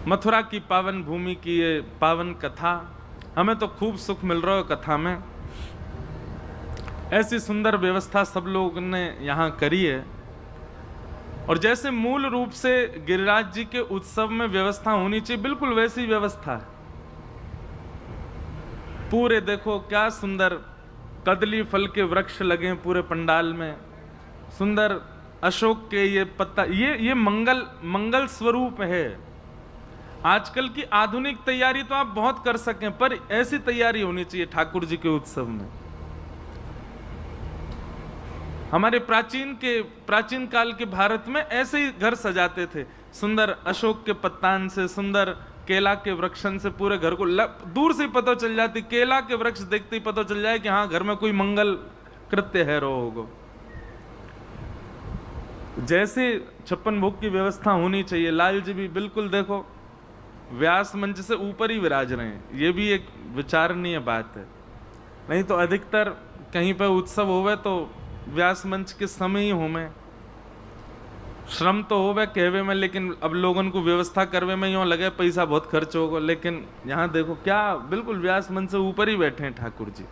मथुरा की पावन भूमि की ये पावन कथा, हमें तो खूब सुख मिल रहा है कथा में। ऐसी सुंदर व्यवस्था सब लोग ने यहाँ करी है। और जैसे मूल रूप से गिरिराज जी के उत्सव में व्यवस्था होनी चाहिए, बिल्कुल वैसी व्यवस्था है। पूरे देखो क्या सुंदर कदली फल के वृक्ष लगे पूरे पंडाल में, सुंदर अशोक के ये पत्ता, ये मंगल स्वरूप है। आजकल की आधुनिक तैयारी तो आप बहुत कर सकें, पर ऐसी तैयारी होनी चाहिए ठाकुर जी के उत्सव में। हमारे प्राचीन काल के भारत में ऐसे ही घर सजाते थे, सुंदर अशोक के पत्तान से, सुंदर केला के वृक्षन से पूरे घर को दूर से पता चल जाती, केला के वृक्ष देखते ही पता चल जाए कि हाँ घर में कोई मंगल कृत्य है रो होगा। जैसे 56 भोग की व्यवस्था होनी चाहिए। लाल जी भी बिल्कुल देखो व्यास मंच से ऊपर ही विराज रहे हैं, ये भी एक विचारणीय बात है। नहीं तो अधिकतर कहीं पर उत्सव होवे तो व्यास मंच के समय ही होवे, श्रम तो होवे कहवे में, लेकिन अब लोगों को व्यवस्था करवे में यूँ लगे पैसा बहुत खर्च होगा। लेकिन यहाँ देखो क्या बिल्कुल व्यास मंच से ऊपर ही बैठे हैं ठाकुर जी।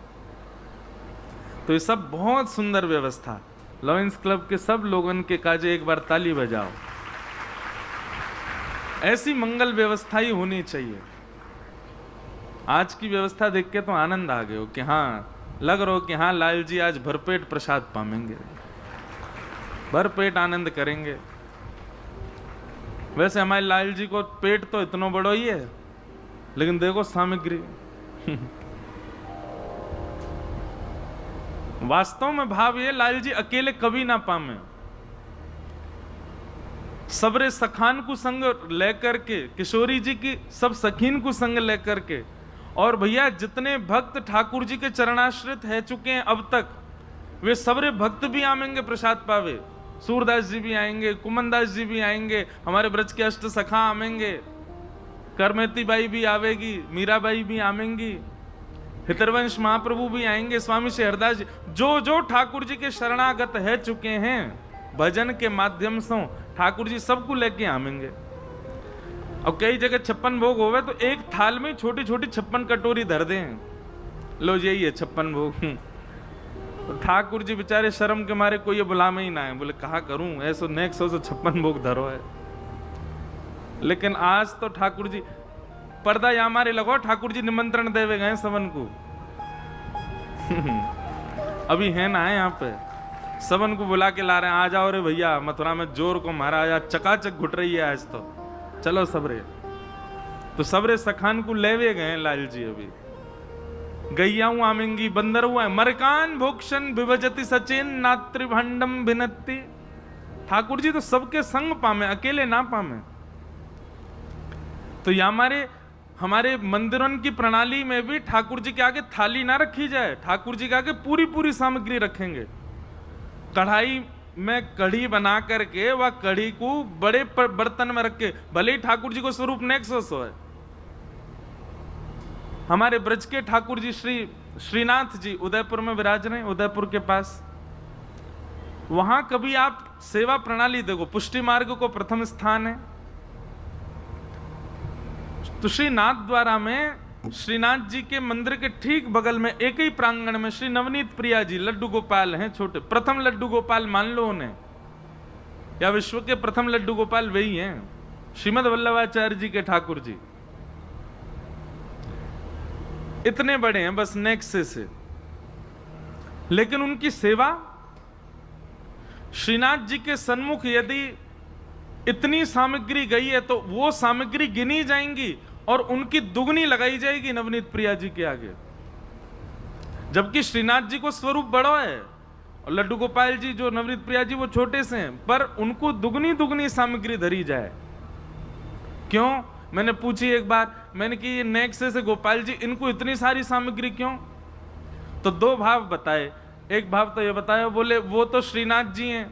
तो ये सब बहुत सुंदर व्यवस्था। लॉयंस क्लब के सब लोगों के काजे एक बार ताली बजाओ। ऐसी मंगल व्यवस्था ही होनी चाहिए। आज की व्यवस्था देख के तो आनंद आ गए हो कि हाँ, लग रहा हो कि हाँ लाल जी आज भरपेट प्रसाद पाएंगे, भरपेट आनंद करेंगे। वैसे हमारे लाल जी को पेट तो इतना बड़ा ही है, लेकिन देखो सामग्री वास्तव में भाव ये लाल जी अकेले कभी ना पामे। सबरे सखान को संग लेकर के, किशोरी जी की सब सखीन को संग लेकर के, और भैया जितने भक्त ठाकुर जी के चरणाश्रित है चुके हैं अब तक, वे सबरे भक्त भी आएंगे प्रसाद पावे। सूरदास जी भी आएंगे, कुमनदास जी भी आएंगे, हमारे ब्रज के अष्ट सखा आएंगे, करमेती बाई भी आवेगी, मीराबाई भी आवेंगी, हितरवंश महाप्रभु भी आएंगे, स्वामी श्री हरदास जी, जो जो ठाकुर जी के शरणागत है चुके हैं भजन के माध्यम से, ठाकुर जी सबको लेके आवेंगे। और कई जगह 56 भोग होवे तो एक थाल में छोटी छोटी 56 कटोरी धर दें, लो यही है 56 भोग। तो ठाकुर जी बेचारे शर्म के मारे कोई ये बुलावे ही ना है, बोले कहा करूं ऐसो नेक्स्ट 56 भोग धरो है। लेकिन आज तो ठाकुर जी पर्दा या मारे लगो, ठाकुर जी निमंत्रण देवे गए सबन को। अभी है ना है यहाँ पे, सबन को बुला के ला रहे हैं, आ जाओ रे भैया मथुरा में जोर को मारा, या चकाचक घुट रही है आज तो, चलो सबरे। तो सबरे सखान को लेवे गए लाल जी। अभी गैयाऊ आमेंगी, बंदर हुआ, मरकान भोक्षण विभजति सचेन नात्रिभंडम भिनत्ति। ठाकुर जी तो सबके संग पामे, अकेले ना पामे। तो या हमारे मंदिरों की प्रणाली में भी ठाकुर जी के आगे थाली ना रखी जाए, ठाकुर जी के आगे पूरी पूरी सामग्री रखेंगे। कढ़ाई में कढ़ी बना करके वह कढ़ी को बड़े बर्तन में रख के, भले ही ठाकुर जी को स्वरूप नेक्सस है। हमारे ब्रज के ठाकुर जी श्रीनाथ जी उदयपुर में विराज रहे, उदयपुर के पास, वहां कभी आप सेवा प्रणाली देखो, पुष्टि मार्ग को प्रथम स्थान है। तो श्रीनाथ द्वारा में श्रीनाथ जी के मंदिर के ठीक बगल में एक ही प्रांगण में श्री नवनीत प्रिया जी लड्डू गोपाल हैं, छोटे प्रथम लड्डू गोपाल मान लो उन्हें, या विश्व के प्रथम लड्डू गोपाल वही हैं, श्रीमद वल्लभाचार्य जी के ठाकुर जी। इतने बड़े हैं बस नेक्से से, लेकिन उनकी सेवा श्रीनाथ जी के सन्मुख यदि इतनी सामग्री गई है तो वो सामग्री गिनी जाएंगी और उनकी दुगनी लगाई जाएगी नवनीत प्रिया जी के आगे। जबकि श्रीनाथ जी को स्वरूप बड़ा है और लड्डू गोपाल जी जो नवनीत प्रिया जी वो छोटे से हैं, पर उनको दुगनी दुगनी सामग्री धरी जाए। क्यों? मैंने पूछी एक बार, मैंने कि ये नेक्से से गोपाल जी इनको इतनी सारी सामग्री क्यों? तो दो भाव बताए। एक भाव तो ये बताया, बोले वो तो श्रीनाथ जी हैं,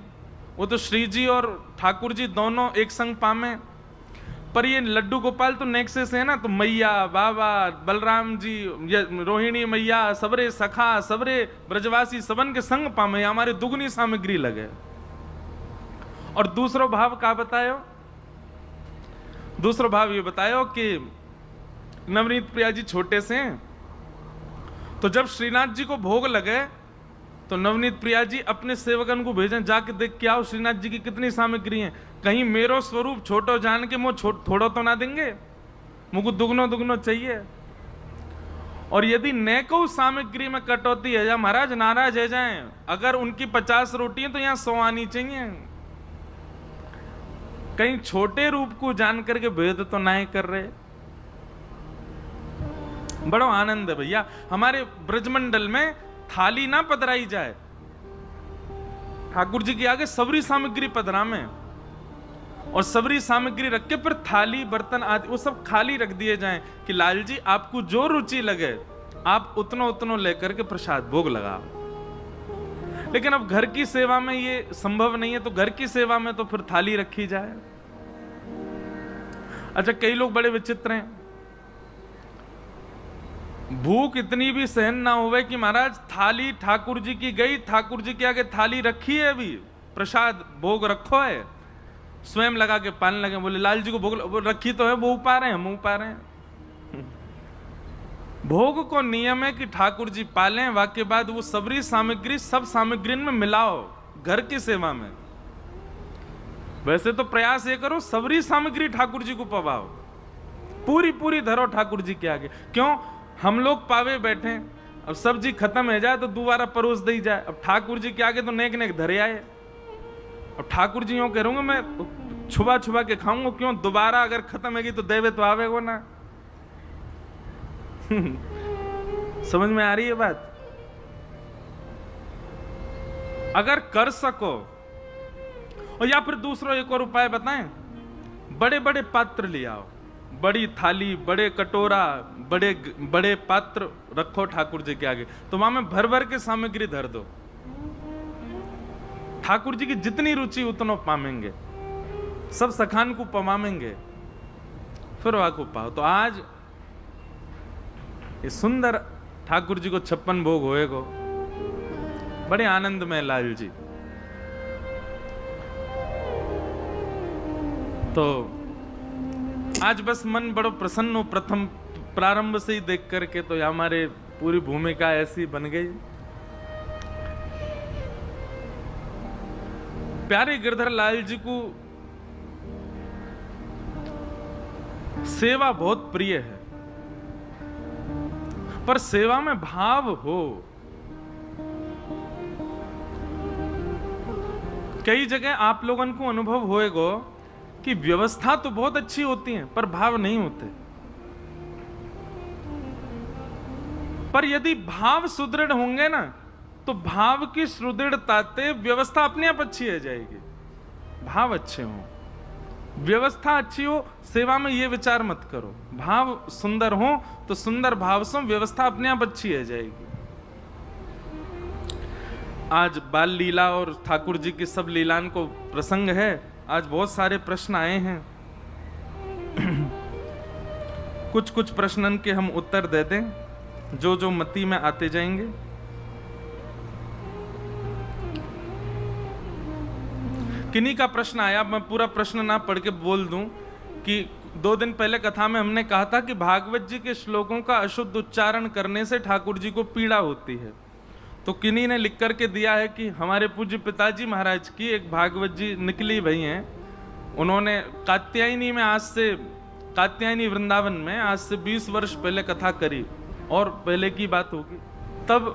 वो तो श्री जी और ठाकुर जी दोनों एक संग पामे, पर ये लड्डू गोपाल तो नेक्से से है ना, तो मैया बाबा बलराम जी रोहिणी मैया सबरे सखा सबरे ब्रजवासी सबन के संग पामे, हमारे दुगनी सामग्री लगे। और दूसरो भाव का बतायो, दूसरा भाव ये बतायो कि नवनीत प्रिया जी छोटे से हैं, तो जब श्रीनाथ जी को भोग लगे तो नवनीत प्रिया जी अपने सेवकन को भेजें, जाके देख के आओ श्रीनाथ जी की कितनी सामग्री है, कहीं मेरो स्वरूप छोटो जान के मुझे थोड़ा तो ना देंगे, मुझको दुगनो दुगनो चाहिए। और यदि नैको सामग्री में कटौती है या महाराज नाराज है जाएं, अगर उनकी 50 रोटी है तो यहाँ 100 आनी चाहिए। कहीं छोटे रूप को जान करके भेद तो ना कर रहे। बड़ा आनंद है भैया, हमारे ब्रजमंडल में थाली ना पधराई जाए, ठाकुर जी के आगे सबरी सामग्री पधरामे और सबरी सामग्री रख के फिर थाली बर्तन आदि वो सब खाली रख दिए जाएं कि लाल जी आपको जो रुचि लगे आप उतनो उतनो लेकर के प्रसाद भोग लगाओ। लेकिन अब घर की सेवा में ये संभव नहीं है, तो घर की सेवा में तो फिर थाली रखी जाए। अच्छा, कई लोग बड़े विचित्र हैं, भूख इतनी भी सहन ना होवे कि महाराज थाली ठाकुर जी की गई, ठाकुर जी के आगे थाली रखी है, अभी प्रसाद भोग रखो है, स्वयं लगा के पान लगे, बोले लाल जी को भोग रखी तो है, वो उपा रहे हैं, हम उपा रहे हैं। भोग को नियम है कि ठाकुर जी पालें, वाक्य बाद वो सबरी सामग्री सब सामग्री में मिलाओ घर की सेवा में। वैसे तो प्रयास ये करो सबरी सामग्री ठाकुर जी को पवाओ, पूरी पूरी धरो ठाकुर जी के आगे। क्यों? हम लोग पावे बैठे, अब सब्जी खत्म हो जाए तो दोबारा परोस दी जाए, अब ठाकुर जी के आगे तो नेक नेक धरे आए। अब ठाकुर जी यूं करूंगा मैं छुपा छुपा के खाऊंगा, क्यों? दोबारा अगर खत्म होगी तो देवे तो आवेगो ना। समझ में आ रही है बात? अगर कर सको, और या फिर दूसरा एक और उपाय बताएं, बड़े बड़े पात्र ले आओ, बड़ी थाली, बड़े कटोरा, बड़े बड़े पात्र रखो ठाकुर जी के आगे, तो वहां में भर भर के सामग्री धर दो। ठाकुर जी की जितनी रुचि उतना पामेंगे, सब सखान को पमामेंगे, फिर वहां को पाओ। तो आज ये सुंदर ठाकुर जी को 56 भोग होएगो, बड़े आनंद में लाल जी। तो आज बस मन बड़ो प्रसन्न हो, प्रथम प्रारंभ से ही देख करके, तो हमारे पूरी भूमिका ऐसी बन गई। प्यारे गिरधर लाल जी को सेवा बहुत प्रिय है, पर सेवा में भाव हो। कई जगह आप लोगों को अनुभव होएगा कि व्यवस्था तो बहुत अच्छी होती है पर भाव नहीं होते। पर यदि भाव सुदृढ़ होंगे ना, तो भाव की सुदृढ़ता से व्यवस्था अपने आप अच्छी हो जाएगी। भाव अच्छे हो, व्यवस्था अच्छी हो, सेवा में ये विचार मत करो, भाव सुंदर हो तो सुंदर भाव से व्यवस्था अपने आप अच्छी हो जाएगी। आज बाल लीला और ठाकुर जी की सब लीलान को प्रसंग है। आज बहुत सारे प्रश्न आए हैं, कुछ कुछ प्रश्नन के हम उत्तर दे दें, जो जो मति में आते जाएंगे। किन्हीं का प्रश्न आया, मैं पूरा प्रश्न ना पढ़ के बोल दूं कि 2 दिन पहले कथा में हमने कहा था कि भागवत जी के श्लोकों का अशुद्ध उच्चारण करने से ठाकुर जी को पीड़ा होती है। तो किन्हीं ने लिख करके दिया है कि हमारे पूज्य पिताजी महाराज की एक भागवत जी निकली भई हैं, उन्होंने कात्यायनी में कात्यायनी वृंदावन में आज से 20 वर्ष पहले कथा करी, और पहले की बात होगी। तब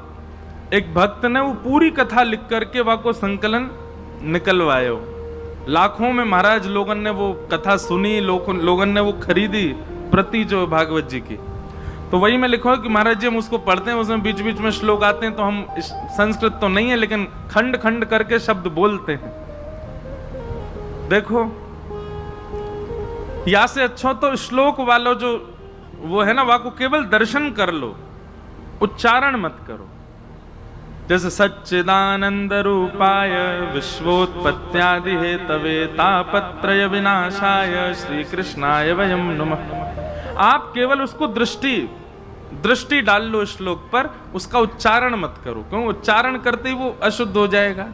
एक भक्त ने वो पूरी कथा लिख करके वह को संकलन निकलवायो। लाखों में महाराज लोगों ने वो कथा सुनी, लोगों ने वो खरीदी प्रति जो भागवत जी की। तो वही मैं लिखा कि महाराज जी हम उसको पढ़ते हैं, उसमें बीच बीच में श्लोक आते हैं, तो हम संस्कृत तो नहीं है लेकिन खंड खंड करके शब्द बोलते हैं। देखो, या से अच्छा तो श्लोक वालों जो वो है ना, वह को केवल दर्शन कर लो, उच्चारण मत करो। जैसे सच्चिदानंद रूपाय विश्वोत्पत्त्यादि हेतवे तापत्रय विनाशाय श्री कृष्णाय वयम नमः। आप केवल उसको दृष्टि डाल लो श्लोक पर, उसका उच्चारण मत करो, क्यों? उच्चारण करते ही वो अशुद्ध हो जाएगा,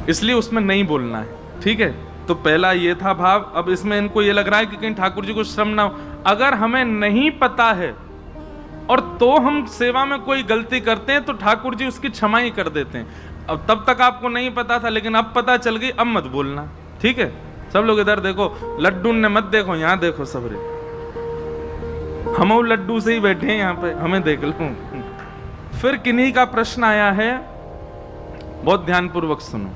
इसलिए उसमें नहीं बोलना है। ठीक है, तो पहला ये था भाव। अब इसमें इनको ये लग रहा है कि कहीं ठाकुर जी को श्रम ना हो। अगर हमें नहीं पता है और तो हम सेवा में कोई गलती करते हैं तो ठाकुर जी उसकी क्षमा ही कर देते हैं। अब तब तक आपको नहीं पता था, लेकिन अब पता चल गई, अब मत बोलना, ठीक है? सब लोग इधर देखो, लड्डू ने मत देखो, यहां देखो सबरे, हम लड्डू से ही बैठे हैं यहाँ पे, हमें देख लो। फिर किन्हीं का प्रश्न आया है, बहुत ध्यानपूर्वक सुनो।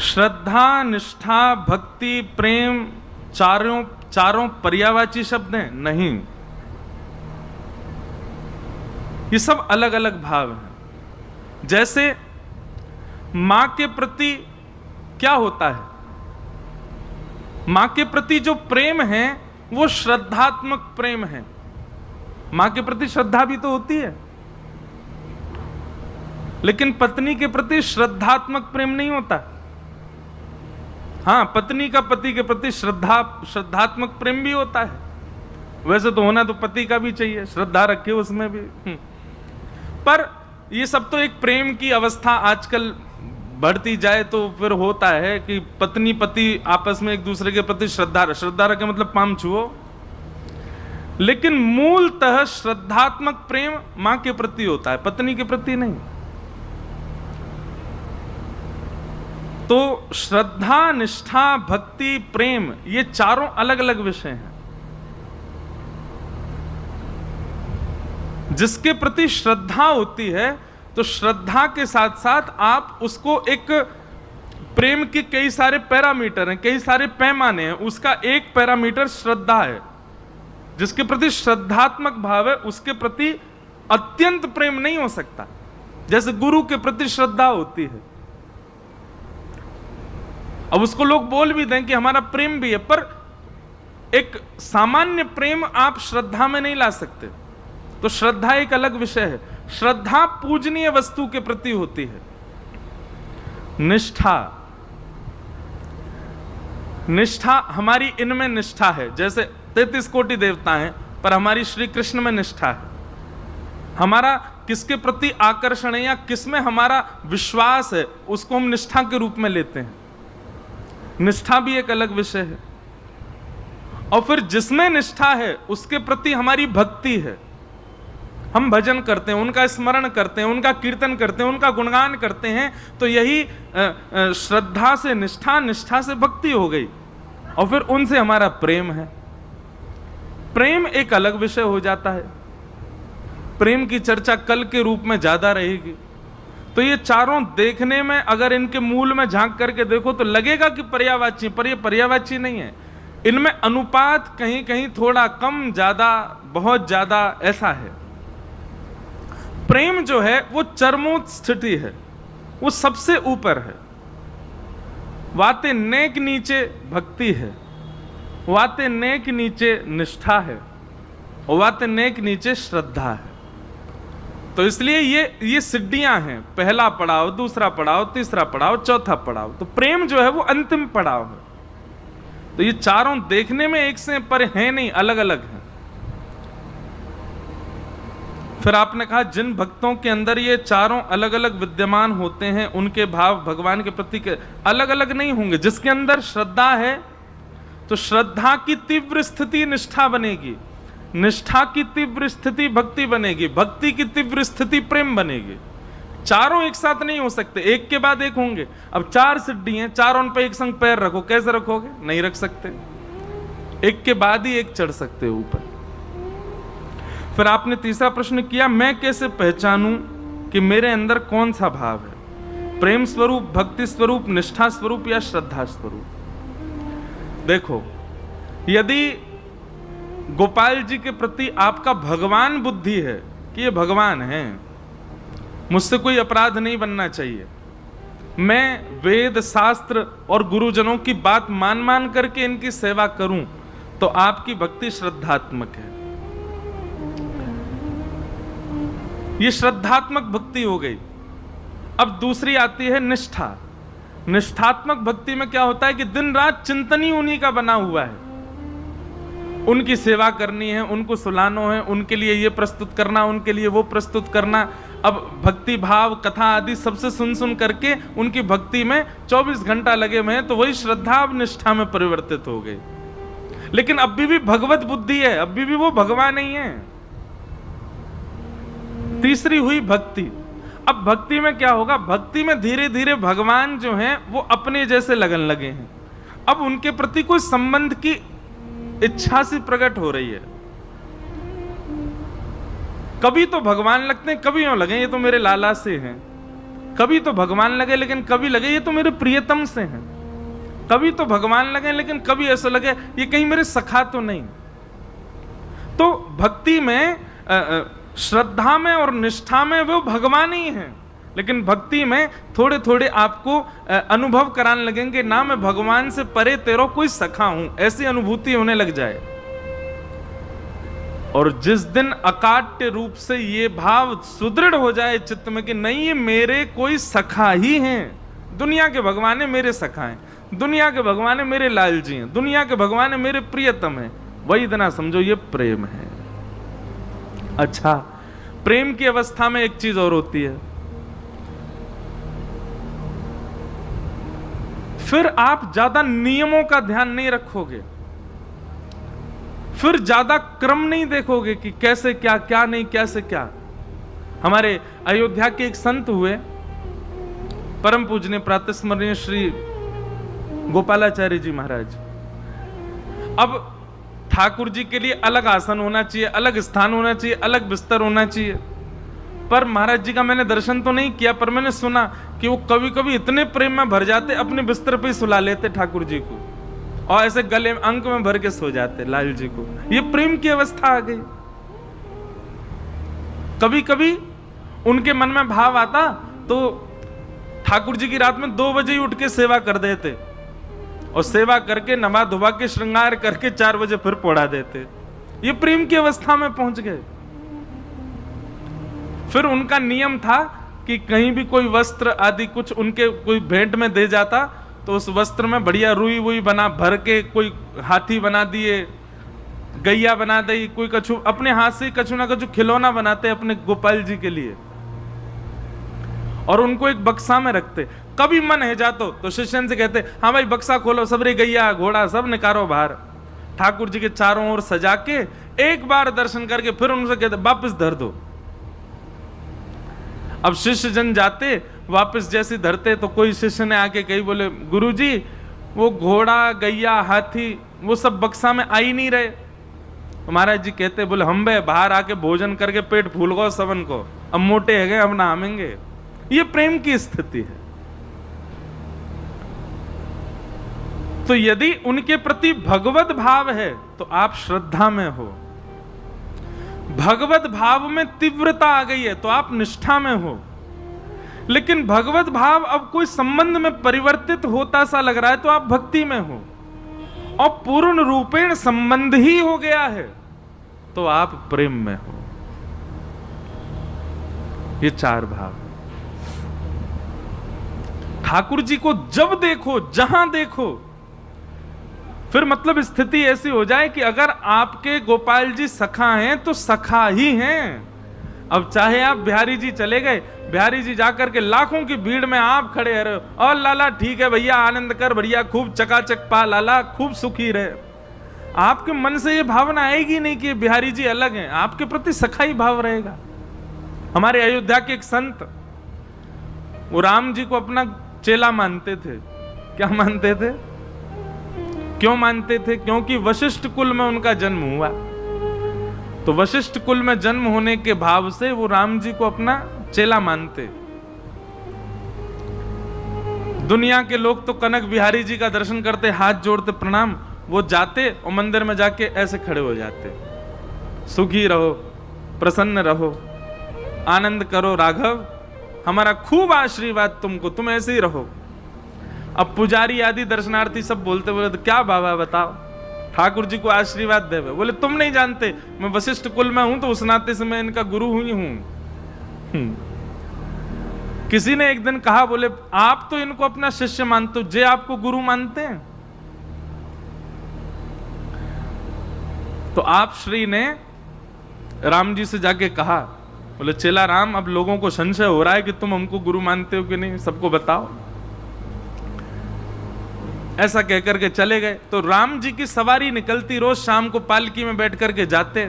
श्रद्धा, निष्ठा, भक्ति, प्रेम चारों पर्यायवाची शब्द हैं? नहीं, ये सब अलग अलग भाव हैं। जैसे मां के प्रति क्या होता है? मां के प्रति जो प्रेम है वो श्रद्धात्मक प्रेम है। मां के प्रति श्रद्धा भी तो होती है, लेकिन पत्नी के प्रति श्रद्धात्मक प्रेम नहीं होता। हाँ, पत्नी का पति के प्रति श्रद्धात्मक प्रेम भी होता है। वैसे तो होना तो पति का भी चाहिए, श्रद्धा रखे उसमें भी। पर ये सब तो एक प्रेम की अवस्था आजकल बढ़ती जाए तो फिर होता है कि पत्नी पति आपस में एक दूसरे के प्रति श्रद्धा रखे, मतलब पाम छुओ। लेकिन मूलतः श्रद्धात्मक प्रेम मां के प्रति होता है, पत्नी के प्रति नहीं। तो श्रद्धा, निष्ठा, भक्ति, प्रेम, ये चारों अलग अलग विषय हैं। जिसके प्रति श्रद्धा होती है तो श्रद्धा के साथ साथ आप उसको एक प्रेम के कई सारे पैरामीटर हैं, कई सारे पैमाने हैं। उसका एक पैरामीटर श्रद्धा है। जिसके प्रति श्रद्धात्मक भाव है उसके प्रति अत्यंत प्रेम नहीं हो सकता, जैसे गुरु के प्रति श्रद्धा होती है। अब उसको लोग बोल भी दें कि हमारा प्रेम भी है, पर एक सामान्य प्रेम आप श्रद्धा में नहीं ला सकते। तो श्रद्धा एक अलग विषय है। श्रद्धा पूजनीय वस्तु के प्रति होती है। निष्ठा हमारी इनमें निष्ठा है। जैसे 33 कोटि देवता हैं, पर हमारी श्री कृष्ण में निष्ठा है। हमारा किसके प्रति आकर्षण है या किसमें हमारा विश्वास है, उसको हम निष्ठा के रूप में लेते हैं। निष्ठा भी एक अलग विषय है। और फिर जिसमें निष्ठा है उसके प्रति हमारी भक्ति है। हम भजन करते हैं, उनका स्मरण करते हैं, उनका कीर्तन करते हैं, उनका गुणगान करते हैं, तो यही श्रद्धा से निष्ठा, निष्ठा से भक्ति हो गई। और फिर उनसे हमारा प्रेम है। प्रेम एक अलग विषय हो जाता है। प्रेम की चर्चा कल के रूप में ज्यादा रहेगी। तो ये चारों देखने में अगर इनके मूल में झांक करके देखो तो लगेगा कि पर्यायवाची, पर ये पर्यायवाची नहीं है। इनमें अनुपात कहीं कहीं थोड़ा कम, ज्यादा, बहुत ज्यादा ऐसा है। प्रेम जो है वो चरमोच्च स्थिति है, वो सबसे ऊपर है। वाते नेक नीचे भक्ति है, वाते नेक नीचे निष्ठा है, और वाते नेक नीचे श्रद्धा है। तो इसलिए ये सीढ़ियां हैं। पहला पड़ाव, दूसरा पड़ाव, तीसरा पड़ाव, चौथा पड़ाव। तो प्रेम जो है वो अंतिम पड़ाव है। तो ये चारों देखने में एक से पर हैं नहीं, अलग अलग हैं। फिर आपने कहा जिन भक्तों के अंदर ये चारों अलग अलग विद्यमान होते हैं उनके भाव भगवान के प्रति के अलग अलग नहीं होंगे। जिसके अंदर श्रद्धा है तो श्रद्धा की तीव्र स्थिति निष्ठा बनेगी, निष्ठा की तीव्र स्थिति भक्ति बनेगी, भक्ति की तीव्र स्थिति प्रेम बनेगी। चारों एक साथ नहीं हो सकते, एक के बाद एक होंगे। अब 4 सिड्डी हैं, चारों पे एक संग पैर रखो, कैसे रखोगे? नहीं रख सकते। एक के बाद ही एक चढ़ सकते हो ऊपर। फिर आपने तीसरा प्रश्न किया, मैं कैसे पहचानूं कि मेरे अंदर कौन सा भाव है, प्रेम स्वरूप, भक्ति स्वरूप, निष्ठा स्वरूप या श्रद्धा स्वरूप? देखो, यदि गोपाल जी के प्रति आपका भगवान बुद्धि है कि ये भगवान है, मुझसे कोई अपराध नहीं बनना चाहिए, मैं वेद शास्त्र और गुरुजनों की बात मान मान करके इनकी सेवा करूं, तो आपकी भक्ति श्रद्धात्मक है। ये श्रद्धात्मक भक्ति हो गई। अब दूसरी आती है निष्ठा। निष्ठात्मक भक्ति में क्या होता है कि दिन रात चिंतन ही उन्हीं का बना हुआ है। उनकी सेवा करनी है, उनको सुलाना है, उनके लिए ये प्रस्तुत करना, उनके लिए वो प्रस्तुत करना। अब भक्ति भाव कथा आदि सबसे सुन सुन करके उनकी भक्ति में 24 घंटा लगे हुए हैं, तो वही श्रद्धा अब निष्ठा में परिवर्तित हो गई। लेकिन अभी भी भगवत बुद्धि है, अभी भी वो भगवान नहीं है। तीसरी हुई भक्ति। अब भक्ति में क्या होगा? भक्ति में धीरे धीरे भगवान जो हैं वो अपने जैसे लगन लगे हैं। अब उनके प्रति कोई संबंध की इच्छा सी प्रकट हो रही है। कभी तो भगवान लगते हैं, कभी यूं लगे ये तो मेरे लाला से हैं, कभी तो भगवान लगे लेकिन कभी लगे ये तो मेरे प्रियतम से हैं, कभी तो भगवान लगे लेकिन कभी ऐसा लगे ये कहीं मेरे सखा तो नहीं। तो भक्ति में श्रद्धा में और निष्ठा में वो भगवान ही हैं, लेकिन भक्ति में थोड़े थोड़े आपको अनुभव कराने लगेंगे ना मैं भगवान से परे तेरो कोई सखा हूं, ऐसी अनुभूति होने लग जाए। और जिस दिन अकाट्य रूप से ये भाव सुदृढ़ हो जाए चित्त में कि नहीं ये मेरे कोई सखा ही हैं, दुनिया के भगवान है मेरे सखा हैं, दुनिया के भगवान है मेरे लाल जी हैं, दुनिया के भगवान है मेरे प्रियतम हैं, वही इतना समझो ये प्रेम है। अच्छा, प्रेम की अवस्था में एक चीज और होती है, फिर आप ज्यादा नियमों का ध्यान नहीं रखोगे, फिर ज्यादा क्रम नहीं देखोगे कि कैसे क्या, क्या नहीं, कैसे क्या। हमारे अयोध्या के एक संत हुए, परम पूजनीय प्रातस्मरणीय श्री गोपालाचार्य जी महाराज। अब ठाकुर जी के लिए अलग आसन होना चाहिए, अलग स्थान होना चाहिए, अलग बिस्तर होना चाहिए। पर महाराज जी का मैंने दर्शन तो नहीं किया, पर मैंने सुना कि वो कभी कभी इतने प्रेम में भर जाते अपने बिस्तर पे ही सुला लेते ठाकुर जी को, और ऐसे गले में अंक में भर के सो जाते लाल जी को। ये प्रेम की अवस्था आ गई। कभी कभी उनके मन में भाव आता तो ठाकुर जी की रात में 2 बजे ही उठ के सेवा कर देते, और सेवा करके नवा धुबा के श्रृंगार करके 4 बजे फिर पौड़ा देते। ये प्रेम की अवस्था में पहुंच गए। फिर उनका नियम था कि कहीं भी कोई वस्त्र आदि कुछ उनके कोई भेंट में दे जाता तो उस वस्त्र में बढ़िया रुई वुई बना भर के, कोई हाथी बना दिए, गैया बना दी, कोई कछु अपने हाथ से कछु ना कछु खिलौना बनाते अपने गोपाल जी के लिए, और उनको एक बक्सा में रखते। कभी मन है जातो तो शिष्यन से कहते हाँ भाई बक्सा खोलो, सबरे गैया घोड़ा सब निकारो बाहर। ठाकुर जी के चारों ओर सजा के एक बार दर्शन करके फिर उनसे कहते वापस धर दो। अब शिष्य जन जाते वापस जैसे धरते तो कोई शिष्य ने आके कही, बोले गुरुजी वो घोड़ा गैया हाथी वो सब बक्सा में आ ही नहीं रहे। महाराज जी कहते, बोले हम बे बाहर आके भोजन करके पेट फूल गो सबन को, अब मोटे है गए अब नहामेंगे। ये प्रेम की स्थिति है। तो यदि उनके प्रति भगवत भाव है तो आप श्रद्धा में हो, भगवत भाव में तीव्रता आ गई है तो आप निष्ठा में हो। लेकिन भगवत भाव अब कोई संबंध में परिवर्तित होता सा लग रहा है तो आप भक्ति में हो, और पूर्ण रूपेण संबंध ही हो गया है तो आप प्रेम में हो। ये 4 भाव। ठाकुर जी को जब देखो जहां देखो, फिर मतलब स्थिति ऐसी हो जाए कि अगर आपके गोपाल जी सखा हैं तो सखा ही हैं। अब चाहे आप बिहारी जी चले गए, बिहारी जी जाकर के लाखों की भीड़ में आप खड़े रहे और लाला ठीक है भैया आनंद कर, बढ़िया खूब चकाचक पा लाला, खूब सुखी रहे, आपके मन से ये भावना आएगी नहीं कि बिहारी जी अलग हैं, आपके प्रति सखा ही भाव रहेगा। हमारे अयोध्या के एक संत वो राम जी को अपना चेला मानते थे। क्या मानते थे? क्यों मानते थे? क्योंकि वशिष्ठ कुल में उनका जन्म हुआ, तो वशिष्ठ कुल में जन्म होने के भाव से वो राम जी को अपना चेला मानते। दुनिया के लोग तो कनक बिहारी जी का दर्शन करते, हाथ जोड़ते प्रणाम, वो जाते और मंदिर में जाके ऐसे खड़े हो जाते, सुखी रहो, प्रसन्न रहो, आनंद करो राघव, हमारा खूब आशीर्वाद तुमको, तुम ऐसे ही रहो। अब पुजारी आदि दर्शनार्थी सब बोलते, बोले तो क्या बाबा बताओ, ठाकुर जी को आशीर्वाद देवे। बोले तुम नहीं जानते, मैं वशिष्ठ कुल में हूं तो उस नाते से मैं इनका गुरु हुई हूं। किसी ने एक दिन कहा, बोले आप तो इनको अपना शिष्य मानते हो, जे आपको गुरु मानते हैं? तो आप श्री ने राम जी से जाके कहा, बोले चेला राम, अब लोगों को संशय हो रहा है कि तुम हमको गुरु मानते हो कि नहीं, सबको बताओ। ऐसा कहकर के चले गए। तो राम जी की सवारी निकलती, रोज शाम को पालकी में बैठ करके जाते।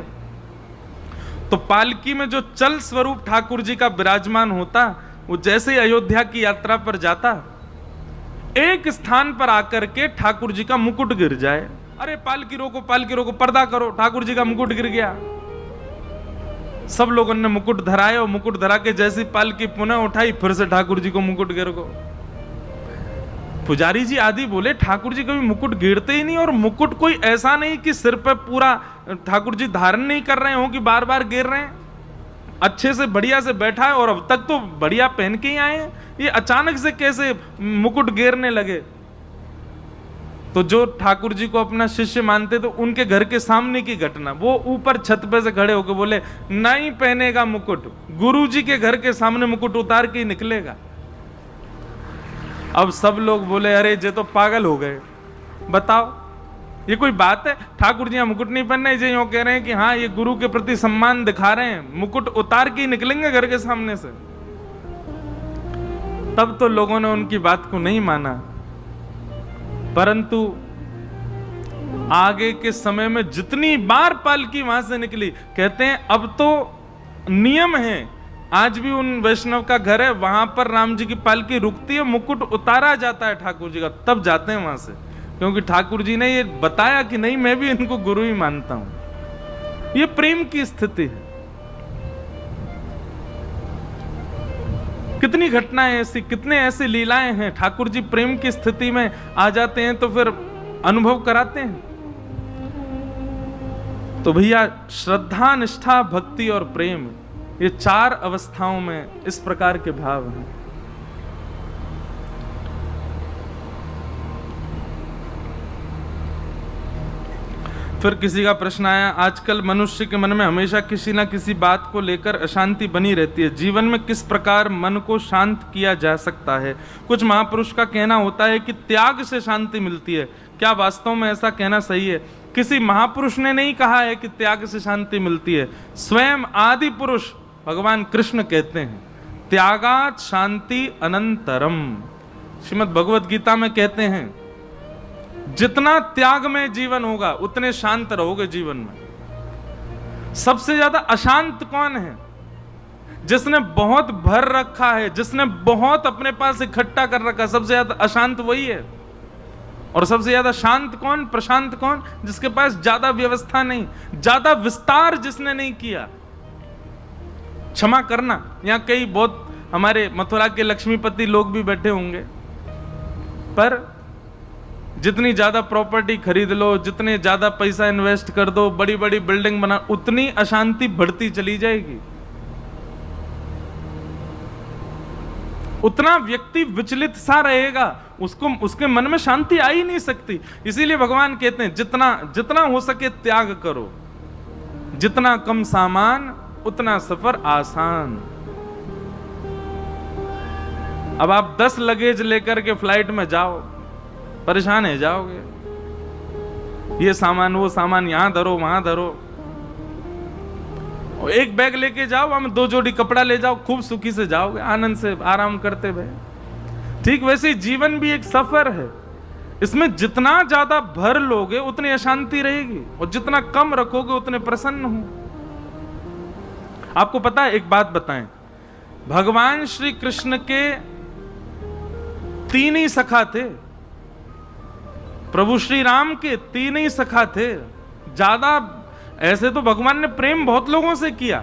तो पालकी में जो चल स्वरूप ठाकुर जी का विराजमान होता, वो जैसे ही अयोध्या की यात्रा पर जाता, एक स्थान पर आकर के ठाकुर जी का मुकुट गिर जाए। अरे पालकी रोको, पालकी रोको, पर्दा करो, ठाकुर जी का मुकुट गिर गया। सब लोगों ने मुकुट धराए और मुकुट धरा के जैसी पालकी पुनः उठाई, फिर से ठाकुर जी को मुकुट गिर गो। पुजारी जी आदि बोले ठाकुर जी कभी मुकुट गिरते ही नहीं, और मुकुट कोई ऐसा नहीं कि सिर पे पूरा ठाकुर जी धारण नहीं कर रहे हो कि बार बार गिर रहे हैं, अच्छे से बढ़िया से बैठा है और अब तक तो बढ़िया पहन के ही आए हैं, ये अचानक से कैसे मुकुट गिरने लगे। तो जो ठाकुर जी को अपना शिष्य मानते तो उनके घर के सामने की घटना, वो ऊपर छत पे से खड़े होकर बोले नहीं पहनेगा मुकुट, गुरु जी के घर के सामने मुकुट उतार के ही निकलेगा। अब सब लोग बोले अरे ये तो पागल हो गए, बताओ ये कोई बात है, ठाकुर जी मुकुट नहीं पहनना, ये यूं कह रहे हैं कि हाँ ये गुरु के प्रति सम्मान दिखा रहे हैं, मुकुट उतार के ही निकलेंगे घर के सामने से। तब तो लोगों ने उनकी बात को नहीं माना, परंतु आगे के समय में जितनी बार पालकी वहां से निकली, कहते हैं अब तो नियम है, आज भी उन वैष्णव का घर है, वहां पर राम जी की पालकी रुकती है, मुकुट उतारा जाता है ठाकुर जी का, तब जाते हैं वहां से, क्योंकि ठाकुर जी ने ये बताया कि नहीं मैं भी इनको गुरु ही मानता हूं। ये प्रेम की स्थिति है। कितनी घटनाएं ऐसी, कितने ऐसी लीलाएं हैं, ठाकुर जी प्रेम की स्थिति में आ जाते हैं तो फिर अनुभव कराते हैं। तो भैया श्रद्धा, निष्ठा, भक्ति और प्रेम, ये चार अवस्थाओं में इस प्रकार के भाव हैं। फिर किसी का प्रश्न आया, आजकल मनुष्य के मन में हमेशा किसी ना किसी बात को लेकर अशांति बनी रहती है, जीवन में किस प्रकार मन को शांत किया जा सकता है? कुछ महापुरुष का कहना होता है कि त्याग से शांति मिलती है, क्या वास्तव में ऐसा कहना सही है? किसी महापुरुष ने नहीं कहा है कि त्याग से शांति मिलती है, स्वयं आदि पुरुष भगवान कृष्ण कहते हैं त्यागात शांति अनंतरम। श्रीमद् भगवत गीता में कहते हैं जितना त्याग में जीवन होगा उतने शांत रहोगे जीवन में। सबसे ज्यादा अशांत कौन है? जिसने बहुत भर रखा है, जिसने बहुत अपने पास इकट्ठा कर रखा, सबसे ज्यादा अशांत वही है। और सबसे ज्यादा शांत कौन, प्रशांत कौन? जिसके पास ज्यादा व्यवस्था नहीं, ज्यादा विस्तार जिसने नहीं किया। क्षमा करना, यहाँ कई बहुत हमारे मथुरा के लक्ष्मीपति लोग भी बैठे होंगे, पर जितनी ज्यादा प्रॉपर्टी खरीद लो, जितने ज्यादा पैसा इन्वेस्ट कर दो, बड़ी बड़ी बिल्डिंग बना, उतनी अशांति बढ़ती चली जाएगी, उतना व्यक्ति विचलित सा रहेगा, उसको उसके मन में शांति आ ही नहीं सकती। इसीलिए भगवान कहते हैं जितना जितना हो सके त्याग करो, जितना कम सामान उतना सफर आसान। अब आप 10 लगेज लेकर के फ्लाइट में जाओ, परेशान है जाओगे, ये सामान वो सामान यहां धरो वहां धरो। और एक बैग लेके जाओ, हम 2 जोड़ी कपड़ा ले जाओ, खूब सुखी से जाओगे, आनंद से आराम करते हुए। ठीक वैसे ही जीवन भी एक सफर है, इसमें जितना ज्यादा भर लोगे उतनी अशांति रहेगी, और जितना कम रखोगे उतने प्रसन्न हो। आपको पता है, एक बात बताएं, भगवान श्री कृष्ण के 3 ही सखा थे, प्रभु श्री राम के 3 ही सखा थे। ज्यादा ऐसे तो भगवान ने प्रेम बहुत लोगों से किया,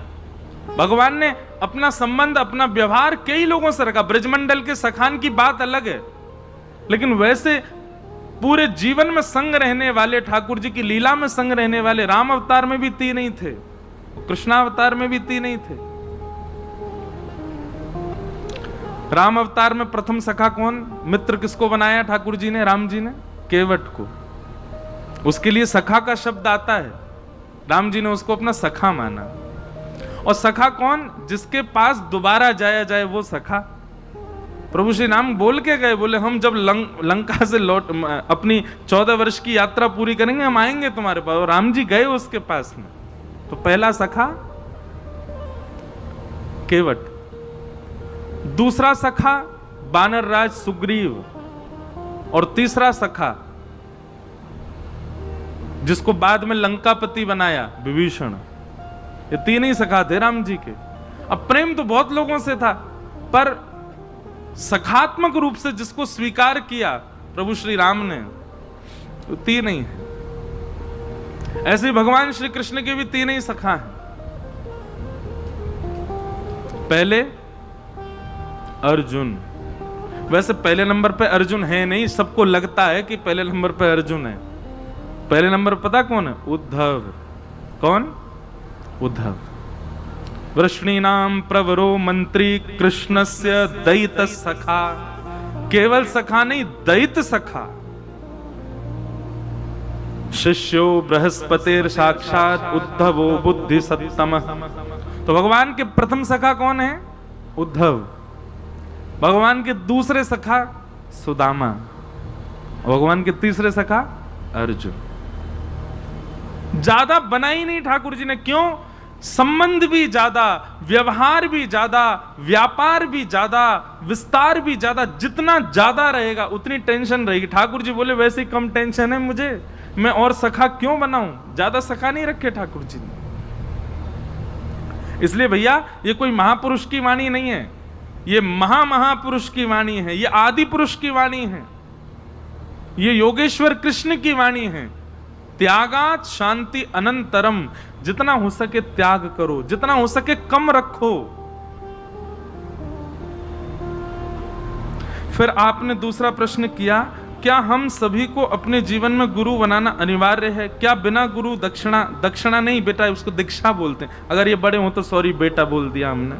भगवान ने अपना संबंध, अपना व्यवहार कई लोगों से रखा। ब्रजमंडल के सखान की बात अलग है, लेकिन वैसे पूरे जीवन में संग रहने वाले, ठाकुर जी की लीला में संग रहने वाले, राम अवतार में भी 3 ही थे, कृष्णावतार में भी 3 ही थे। राम अवतार में प्रथम सखा कौन, मित्र किसको बनाया ठाकुर जी ने, राम जी ने? केवट को। उसके लिए सखा का शब्द आता है, राम जी ने उसको अपना सखा माना। और सखा कौन? जिसके पास दोबारा जाया जाए वो सखा। प्रभु श्री राम बोल के गए, बोले हम जब लंका से लौट अपनी 14 वर्ष की यात्रा पूरी करेंगे, हम आएंगे तुम्हारे पास। और राम जी गए उसके पास में, तो पहला सखा केवट। दूसरा सखा वानर राज सुग्रीव, और तीसरा सखा जिसको बाद में लंकापति बनाया विभीषण। ये तीन ही सखा थे राम जी के। अब प्रेम तो बहुत लोगों से था, पर सखात्मक रूप से जिसको स्वीकार किया प्रभु श्री राम ने, तो तीन ही है। ऐसे ही भगवान श्री कृष्ण के भी तीन ही सखा हैं। पहले अर्जुन, वैसे पहले नंबर पे अर्जुन है नहीं, सबको लगता है कि पहले नंबर पे अर्जुन है। पहले नंबर पता कौन है? उद्धव। कौन? उद्धव। वृष्णीनाम प्रवरो मंत्री कृष्णस्य दैत सखा। केवल सखा नहीं, दैत सखा। शिष्यो बृहस्पतिर साक्षात उद्धवो बुद्धि सत्तम। तो भगवान के प्रथम सखा कौन है? उद्धव। भगवान के दूसरे सखा सुदामा। भगवान के तीसरे सखा अर्जुन। ज्यादा बना ही नहीं ठाकुर जी ने। क्यों? संबंध भी ज्यादा, व्यवहार भी ज्यादा, व्यापार भी ज्यादा, विस्तार भी ज्यादा। जितना ज्यादा रहेगा उतनी टेंशन रहेगी। ठाकुर जी बोले वैसे कम टेंशन है मुझे, मैं और सखा क्यों बनाऊं? ज्यादा सखा नहीं रखे ठाकुर जी ने। इसलिए भैया ये कोई महापुरुष की वाणी नहीं है, ये महापुरुष की वाणी है, ये आदि पुरुष की वाणी है, ये योगेश्वर कृष्ण की वाणी है। त्यागात शांति अनंतरम। जितना हो सके त्याग करो, जितना हो सके कम रखो। फिर आपने दूसरा प्रश्न किया, क्या हम सभी को अपने जीवन में गुरु बनाना अनिवार्य है? क्या बिना गुरु दक्षिणा नहीं बेटा, उसको दीक्षा बोलते हैं। अगर ये बड़े हो तो सॉरी बेटा बोल दिया हमने।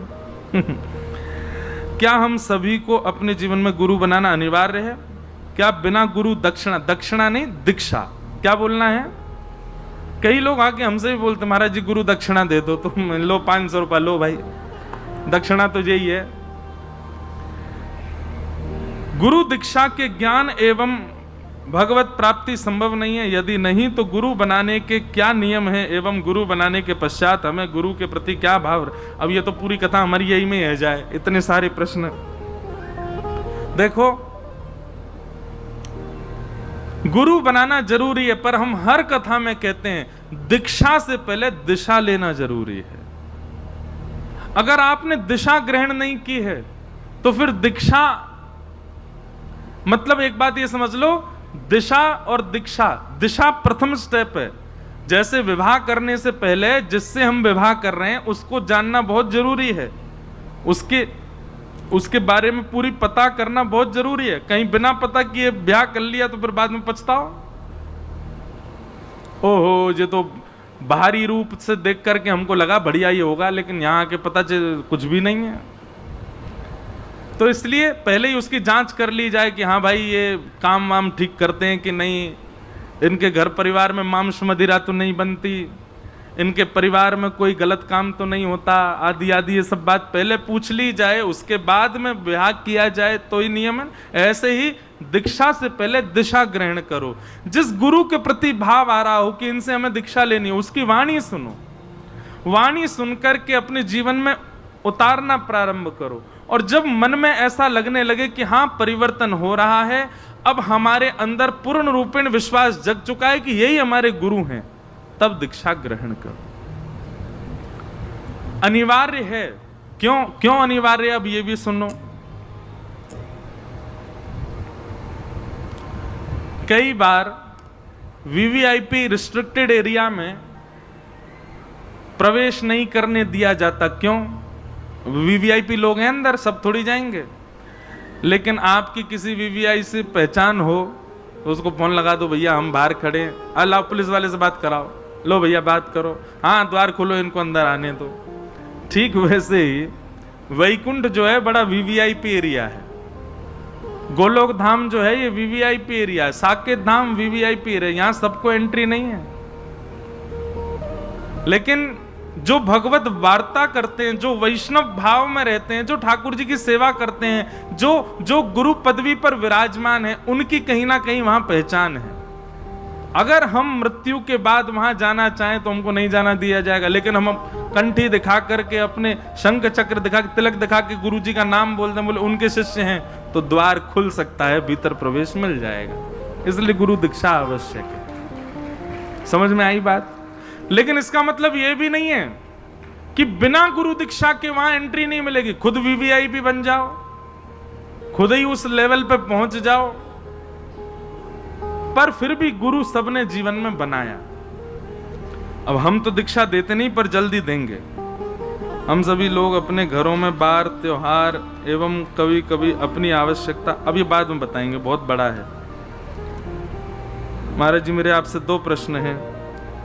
क्या हम सभी को अपने जीवन में गुरु बनाना अनिवार्य है? क्या बिना गुरु दक्षिणा नहीं, दीक्षा। क्या बोलना है? कई लोग आके हमसे भी बोलते महाराज जी गुरु दक्षिणा दे दो, तो लो 500 रुपया लो भाई, दक्षिणा तो यही है। गुरु दीक्षा के ज्ञान एवं भगवत प्राप्ति संभव नहीं है। यदि नहीं तो गुरु बनाने के क्या नियम है एवं गुरु बनाने के पश्चात हमें गुरु के प्रति क्या भाव? अब ये तो पूरी कथा हमारी यही में है जाए, इतने सारे प्रश्न। देखो, गुरु बनाना जरूरी है, पर हम हर कथा में कहते हैं दीक्षा से पहले दिशा लेना जरूरी है। अगर आपने दिशा ग्रहण नहीं की है तो फिर दीक्षा, मतलब एक बात ये समझ लो, दिशा और दीक्षा, दिशा प्रथम स्टेप है। जैसे विवाह करने से पहले जिससे हम विवाह कर रहे हैं उसको जानना बहुत जरूरी है, उसके बारे में पूरी पता करना बहुत जरूरी है। कहीं बिना पता किए ब्याह कर लिया तो फिर बाद में पछताओ। ओहो, ये तो बाहरी रूप से देख करके हमको लगा बढ़िया ये होगा, लेकिन यहाँ आके पता चल कुछ भी नहीं है। तो इसलिए पहले ही उसकी जांच कर ली जाए कि हाँ भाई ये काम वाम ठीक करते हैं कि नहीं, इनके घर परिवार में मांस मदिरा तो नहीं बनती, इनके परिवार में कोई गलत काम तो नहीं होता, आदि आदि ये सब बात पहले पूछ ली जाए, उसके बाद में विवाह किया जाए तो ही नियम है। ऐसे ही दीक्षा से पहले दिशा ग्रहण करो। जिस गुरु के प्रति भाव आ रहा हो कि इनसे हमें दीक्षा लेनी है, उसकी वाणी सुनो। वाणी सुनकर के अपने जीवन में उतारना प्रारंभ करो। और जब मन में ऐसा लगने लगे कि हाँ परिवर्तन हो रहा है, अब हमारे अंदर पूर्ण रूपेण विश्वास जग चुका है कि यही हमारे गुरु हैं, तब दीक्षा ग्रहण करो। अनिवार्य है। क्यों अनिवार्य? अब ये भी सुनो। कई बार वीवीआईपी रिस्ट्रिक्टेड एरिया में प्रवेश नहीं करने दिया जाता। क्यों? वीवीआईपी लोग हैं अंदर, सब थोड़ी जाएंगे। लेकिन आपकी किसी वीवीआई से पहचान हो तो उसको फोन लगा दो, भैया हम बाहर खड़े हैं, अल्लाह पुलिस वाले से बात कराओ, लो भैया बात करो, हाँ द्वार खोलो, इनको अंदर आने दो। ठीक वैसे ही वैकुंठ जो है बड़ा वीवीआईपी एरिया है। गोलोक धाम जो है ये वीवीआईपी एरिया है। साकेत धाम वीवीआईपी एरिया, यहां सबको एंट्री नहीं है। लेकिन जो भगवत वार्ता करते हैं, जो वैष्णव भाव में रहते हैं, जो ठाकुर जी की सेवा करते हैं, जो गुरु पदवी पर विराजमान है, उनकी कहीं ना कहीं वहां पहचान है। अगर हम मृत्यु के बाद वहां जाना चाहें तो हमको नहीं जाना दिया जाएगा, लेकिन हम कंठी दिखा करके, अपने शंख चक्र दिखा के, तिलक दिखा के गुरु जी का नाम बोल दें, बोले उनके शिष्य हैं, तो द्वार खुल सकता है, भीतर प्रवेश मिल जाएगा। इसलिए गुरु दीक्षा आवश्यक है। समझ में आई बात? लेकिन इसका मतलब यह भी नहीं है कि बिना गुरु दीक्षा के वहां एंट्री नहीं मिलेगी। खुद वीवीआईपी बन जाओ, खुद ही उस लेवल पे पहुंच जाओ, पर फिर भी गुरु सबने जीवन में बनाया। अब हम तो दीक्षा देते नहीं, पर जल्दी देंगे। हम सभी लोग अपने घरों में बार त्योहार एवं कभी कभी अपनी आवश्यकता, अब ये बाद में बताएंगे, बहुत बड़ा है। महाराज जी, मेरे आपसे 2 प्रश्न हैं।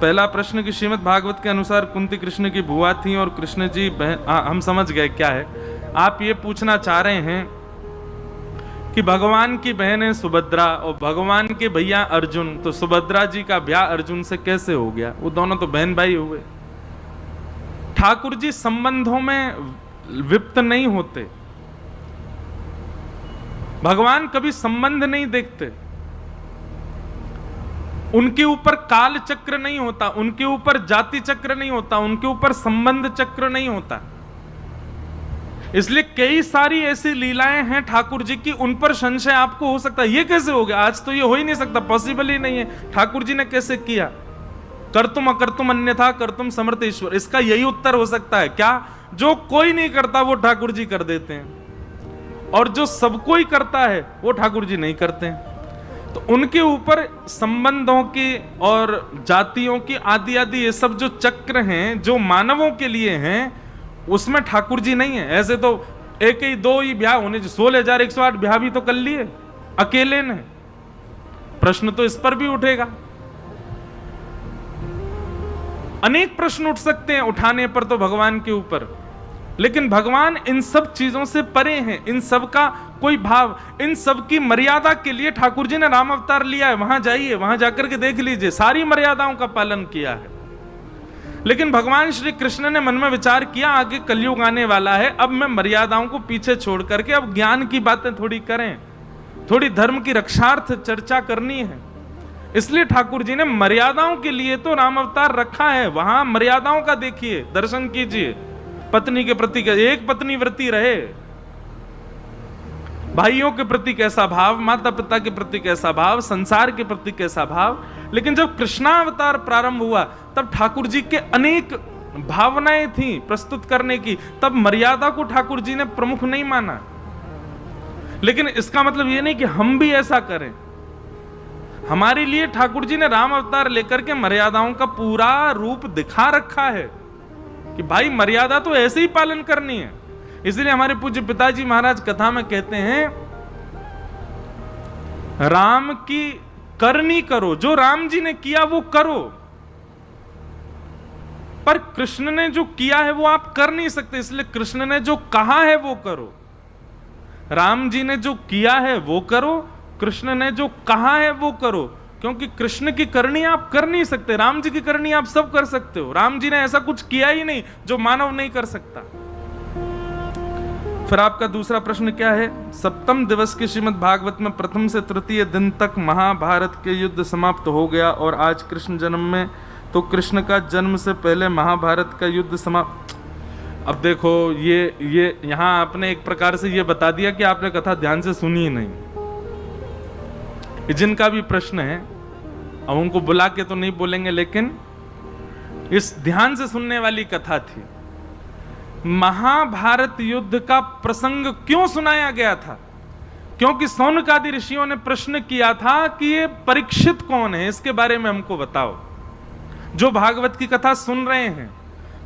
पहला प्रश्न कि श्रीमद् भागवत के अनुसार कुंती कृष्ण की बुआ थी और कृष्ण जी बहन, हम समझ गए क्या है। आप ये पूछना चाह रहे हैं कि भगवान की बहन है सुभद्रा और भगवान के भैया अर्जुन, तो सुभद्रा जी का ब्याह अर्जुन से कैसे हो गया? वो दोनों तो बहन भाई हुए। ठाकुर जी संबंधों में विप्त नहीं होते। भगवान कभी संबंध नहीं देखते। उनके ऊपर काल चक्र नहीं होता, उनके ऊपर जाति चक्र नहीं होता, उनके ऊपर संबंध चक्र नहीं होता। इसलिए कई सारी ऐसी लीलाएं हैं ठाकुर जी की, उन पर संशय आपको हो सकता है, ये कैसे हो गया? आज तो ये हो ही नहीं सकता, पॉसिबल ही नहीं है। ठाकुर जी ने कैसे किया? कर्तुम अकर्तुम अन्यथा कर्तुम समर्थ ईश्वर। इसका यही उत्तर हो सकता है क्या? जो कोई नहीं करता वो ठाकुर जी कर देते हैं, और जो सब कोई करता है वो ठाकुर जी नहीं करते हैं। तो उनके ऊपर संबंधों की और जातियों की आदि आदि ये सब जो चक्र हैं, जो मानवों के लिए हैं, उसमें ठाकुर जी नहीं है। ऐसे तो 1 ही 2 ही ब्याह होने, 16,108 ब्याह भी तो कर लिए अकेले ने। प्रश्न तो इस पर भी उठेगा, अनेक प्रश्न उठ सकते हैं उठाने पर तो भगवान के ऊपर। लेकिन भगवान इन सब चीजों से परे हैं, इन सब का कोई भाव, इन सब की मर्यादा के लिए ठाकुर जी ने राम अवतार लिया है। वहां जाइए, वहां जाकर के देख लीजिए, सारी मर्यादाओं का पालन किया है। लेकिन भगवान श्री कृष्ण ने मन में विचार किया, आगे कलयुग आने वाला है, अब मैं मर्यादाओं को पीछे छोड़ करके अब ज्ञान की बातें थोड़ी करें, थोड़ी धर्म की रक्षार्थ चर्चा करनी है। इसलिए ठाकुर जी ने मर्यादाओं के लिए तो राम अवतार रखा है। वहां मर्यादाओं का देखिए, दर्शन कीजिए। पत्नी के प्रति एक पत्नी व्रती रहे, भाइयों के प्रति कैसा भाव, माता पिता के प्रति कैसा भाव, संसार के प्रति कैसा भाव। लेकिन जब कृष्णावतार प्रारंभ हुआ तब ठाकुर जी के अनेक भावनाएं थी प्रस्तुत करने की, तब मर्यादा को ठाकुर जी ने प्रमुख नहीं माना। लेकिन इसका मतलब यह नहीं कि हम भी ऐसा करें। हमारे लिए ठाकुर जी ने राम अवतार लेकर के मर्यादाओं का पूरा रूप दिखा रखा है कि भाई मर्यादा तो ऐसे ही पालन करनी है। इसलिए हमारे पूज्य पिताजी महाराज कथा में कहते हैं, राम की करनी करो, जो राम जी ने किया वो करो, पर कृष्ण ने जो किया है वो आप कर नहीं सकते। इसलिए कृष्ण ने जो कहा है वो करो। राम जी ने जो किया है वो करो, कृष्ण ने जो कहा है वो करो। क्योंकि कृष्ण की करनी आप कर नहीं सकते, राम जी की करनी आप सब कर सकते हो। राम जी ने ऐसा कुछ किया ही नहीं जो मानव नहीं कर सकता। फिर आपका दूसरा प्रश्न क्या है? 7वें दिवस के श्रीमद् भागवत में प्रथम से तृतीय दिन तक महाभारत के युद्ध समाप्त हो गया और आज कृष्ण जन्म में, तो कृष्ण का जन्म से पहले महाभारत का युद्ध समाप्त। अब देखो, ये यहां आपने एक प्रकार से ये बता दिया कि आपने कथा ध्यान से सुनी ही नहीं। जिनका भी प्रश्न है, अब उनको बुला के तो नहीं बोलेंगे, लेकिन इस ध्यान से सुनने वाली कथा थी। महाभारत युद्ध का प्रसंग क्यों सुनाया गया था? क्योंकि सौनक आदि ऋषियों ने प्रश्न किया था कि ये परीक्षित कौन है, इसके बारे में हमको बताओ। जो भागवत की कथा सुन रहे हैं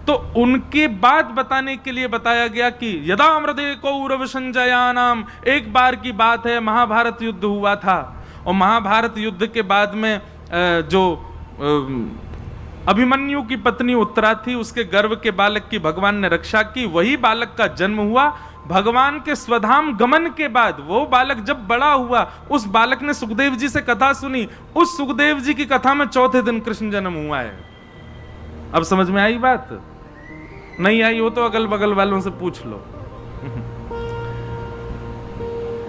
तो उनके बाद बताने के लिए बताया गया कि यदा मृदे कौरव संजयानाम, एक बार की बात है, महाभारत युद्ध हुआ था और महाभारत युद्ध के बाद में जो अभिमन्यु की पत्नी उत्तरा थी, उसके गर्भ के बालक की भगवान ने रक्षा की। वही बालक का जन्म हुआ। भगवान के स्वधाम गमन के बाद वो बालक जब बड़ा हुआ, उस बालक ने सुखदेव जी से कथा सुनी। उस सुखदेव जी की कथा में चौथे दिन कृष्ण जन्म हुआ है। अब समझ में आई बात? नहीं आई हो तो अगल बगल वालों से पूछ लो।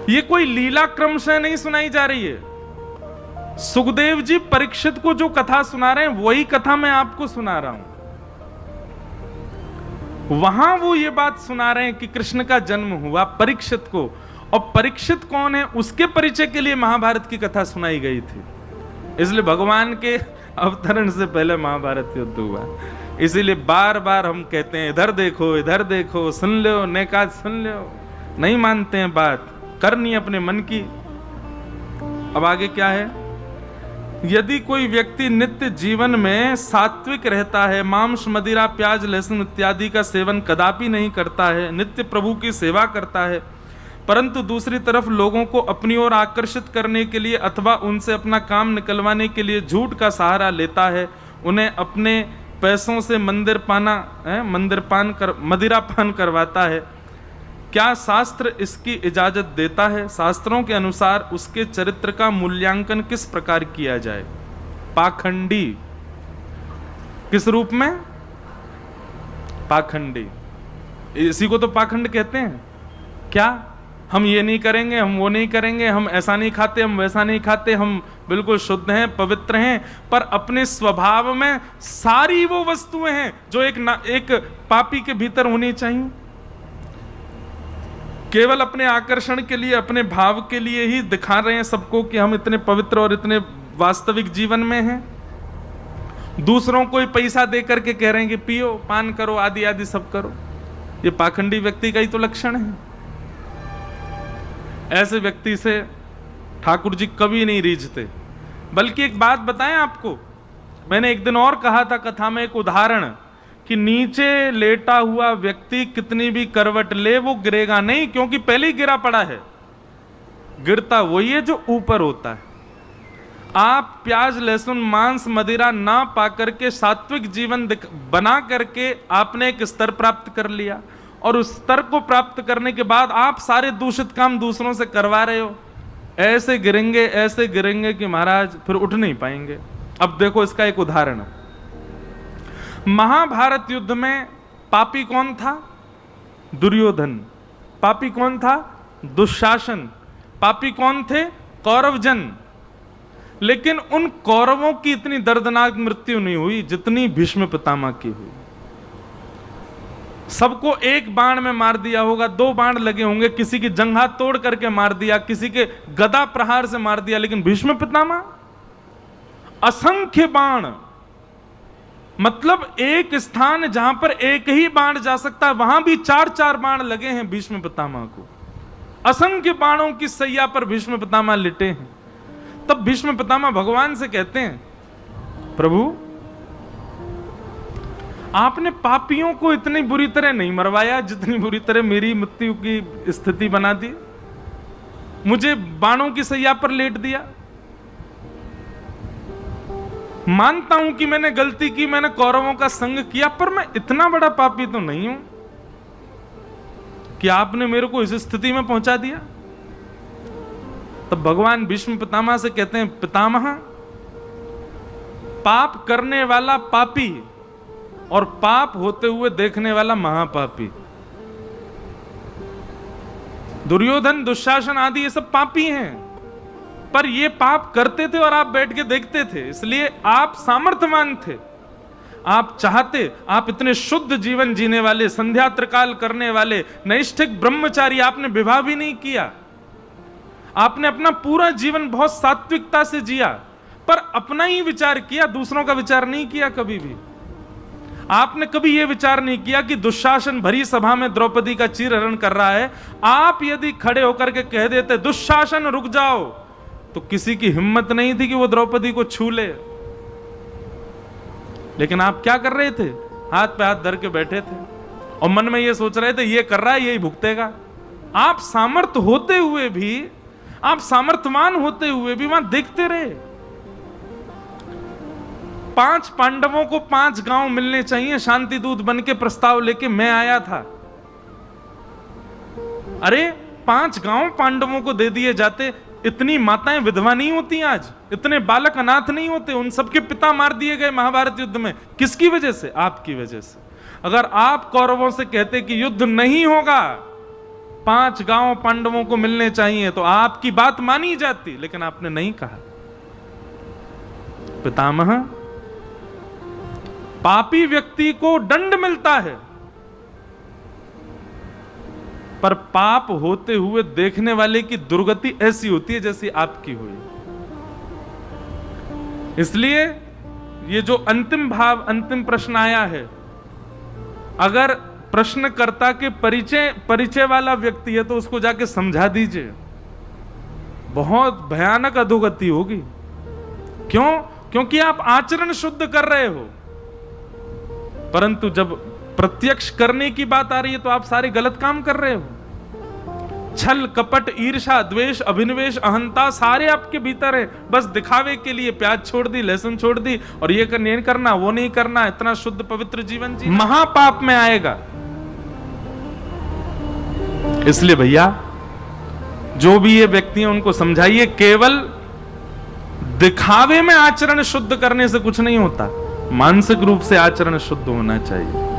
ये कोई लीला क्रम से नहीं सुनाई जा रही है। सुखदेव जी परीक्षित को जो कथा सुना रहे हैं वही कथा मैं आपको सुना रहा हूं। वहां वो ये बात सुना रहे हैं कि कृष्ण का जन्म हुआ परीक्षित को, और परीक्षित कौन है उसके परिचय के लिए महाभारत की कथा सुनाई गई थी। इसलिए भगवान के अवतरण से पहले महाभारत युद्ध हुआ। इसीलिए बार बार हम कहते हैं इधर देखो, सुन लो नेका सुन लो, नहीं मानते हैं बात, करनी अपने मन की। अब आगे क्या है, यदि कोई व्यक्ति नित्य जीवन में सात्विक रहता है, मांस मदिरा प्याज लहसुन इत्यादि का सेवन कदापि नहीं करता है, नित्य प्रभु की सेवा करता है, परंतु दूसरी तरफ लोगों को अपनी ओर आकर्षित करने के लिए अथवा उनसे अपना काम निकलवाने के लिए झूठ का सहारा लेता है, उन्हें अपने पैसों से मदिरा पान करवाता है, क्या शास्त्र इसकी इजाजत देता है? शास्त्रों के अनुसार उसके चरित्र का मूल्यांकन किस प्रकार किया जाए? पाखंडी। किस रूप में? पाखंडी। इसी को तो पाखंड कहते हैं। क्या हम ये नहीं करेंगे, हम वो नहीं करेंगे, हम ऐसा नहीं खाते, हम वैसा नहीं खाते, हम बिल्कुल शुद्ध हैं, पवित्र हैं, पर अपने स्वभाव में सारी वो वस्तुएं हैं जो एक पापी के भीतर होनी चाहिए। केवल अपने आकर्षण के लिए, अपने भाव के लिए ही दिखा रहे हैं सबको कि हम इतने पवित्र और इतने वास्तविक जीवन में हैं। दूसरों को पैसा दे करके कह रहे हैं कि पियो, पान करो, आदि आदि सब करो। ये पाखंडी व्यक्ति का ही तो लक्षण है। ऐसे व्यक्ति से ठाकुर जी कभी नहीं रीझते। बल्कि एक बात बताएं आपको, मैंने एक दिन और कहा था कथा में एक उदाहरण, कि नीचे लेटा हुआ व्यक्ति कितनी भी करवट ले वो गिरेगा नहीं, क्योंकि पहले ही गिरा पड़ा है। गिरता वही है जो ऊपर होता है। आप प्याज लहसुन मांस मदिरा ना पाकर के सात्विक जीवन बना करके आपने एक स्तर प्राप्त कर लिया, और उस स्तर को प्राप्त करने के बाद आप सारे दूषित काम दूसरों से करवा रहे हो। ऐसे गिरेंगे कि महाराज फिर उठ नहीं पाएंगे। अब देखो इसका एक उदाहरण, महाभारत युद्ध में पापी कौन था? दुर्योधन। पापी कौन था? दुशासन। पापी कौन थे? कौरवजन। लेकिन उन कौरवों की इतनी दर्दनाक मृत्यु नहीं हुई जितनी भीष्म पितामह की हुई। सबको एक बाण में मार दिया होगा, 2 बाण लगे होंगे, किसी की जंघा तोड़ करके मार दिया, किसी के गदा प्रहार से मार दिया, लेकिन भीष्म पितामह असंख्य बाण, मतलब एक स्थान जहां पर एक ही बाण जा सकता है वहां भी 4-4 बाण लगे हैं भीष्म पितामह को। असंख्य बाणों की सैया पर भीष्म पितामह लिटे हैं। तब भीष्म पितामह भगवान से कहते हैं, प्रभु आपने पापियों को इतनी बुरी तरह नहीं मरवाया जितनी बुरी तरह मेरी मृत्यु की स्थिति बना दी। मुझे बाणों की सैया पर लेट दिया। मानता हूं कि मैंने गलती की, मैंने कौरवों का संग किया, पर मैं इतना बड़ा पापी तो नहीं हूं कि आपने मेरे को इस स्थिति में पहुंचा दिया। तब भगवान भीष्म पितामह से कहते हैं, पितामह पाप करने वाला पापी और पाप होते हुए देखने वाला महापापी। दुर्योधन दुशासन आदि ये सब पापी हैं, पर ये पाप करते थे और आप बैठ के देखते थे, इसलिए आप सामर्थ्यवान थे। आप चाहते, आप इतने शुद्ध जीवन जीने वाले, संध्या त्रिकाल करने वाले, नैष्ठिक ब्रह्मचारी, आपने विवाह भी नहीं किया। आपने अपना पूरा जीवन बहुत सात्विकता से जिया, पर अपना ही विचार किया, दूसरों का विचार नहीं किया कभी भी। आपने कभी यह विचार नहीं किया कि दुशासन भरी सभा में द्रौपदी का चीरहरण कर रहा है, आप यदि खड़े होकर के कह देते दुशासन रुक जाओ, तो किसी की हिम्मत नहीं थी कि वो द्रौपदी को छू ले। लेकिन आप क्या कर रहे थे? हाथ पे हाथ धर के बैठे थे और मन में ये सोच रहे थे ये कर रहा है यही भुगतेगा। आप सामर्थ्य होते हुए भी, आप सामर्थ्यवान होते हुए भी वहां देखते रहे। 5 पांडवों को 5 गांव मिलने चाहिए, शांति दूत बन के प्रस्ताव लेके मैं आया था। अरे 5 गांव पांडवों को दे दिए जाते, इतनी माताएं विधवा नहीं होती आज, इतने बालक अनाथ नहीं होते, उन सबके पिता मार दिए गए महाभारत युद्ध में। किसकी वजह से? आपकी वजह से। अगर आप कौरवों से कहते कि युद्ध नहीं होगा, 5 गांव पांडवों को मिलने चाहिए, तो आपकी बात मानी जाती, लेकिन आपने नहीं कहा। पितामह, पापी व्यक्ति को दंड मिलता है, पर पाप होते हुए देखने वाले की दुर्गति ऐसी होती है जैसी आपकी हुई। इसलिए ये जो अंतिम भाव, अंतिम प्रश्न आया है, अगर प्रश्नकर्ता के परिचय वाला व्यक्ति है तो उसको जाके समझा दीजिए, बहुत भयानक अधोगति होगी। क्यों? क्योंकि आप आचरण शुद्ध कर रहे हो, परंतु जब प्रत्यक्ष करने की बात आ रही है तो आप सारे गलत काम कर रहे हो। छल, कपट, ईर्ष्या, द्वेष, अभिनिवेश, अहंता सारे आपके भीतर है। बस दिखावे के लिए प्याज छोड़ दी, लहसुन छोड़ दी, और ये नहीं करना, वो नहीं करना, इतना शुद्ध पवित्र जीवन जी, महापाप में आएगा। इसलिए भैया, जो भी ये व्यक्ति हैं उनको समझाइए, केवल दिखावे में आचरण शुद्ध करने से कुछ नहीं होता, मानसिक रूप से आचरण शुद्ध होना चाहिए।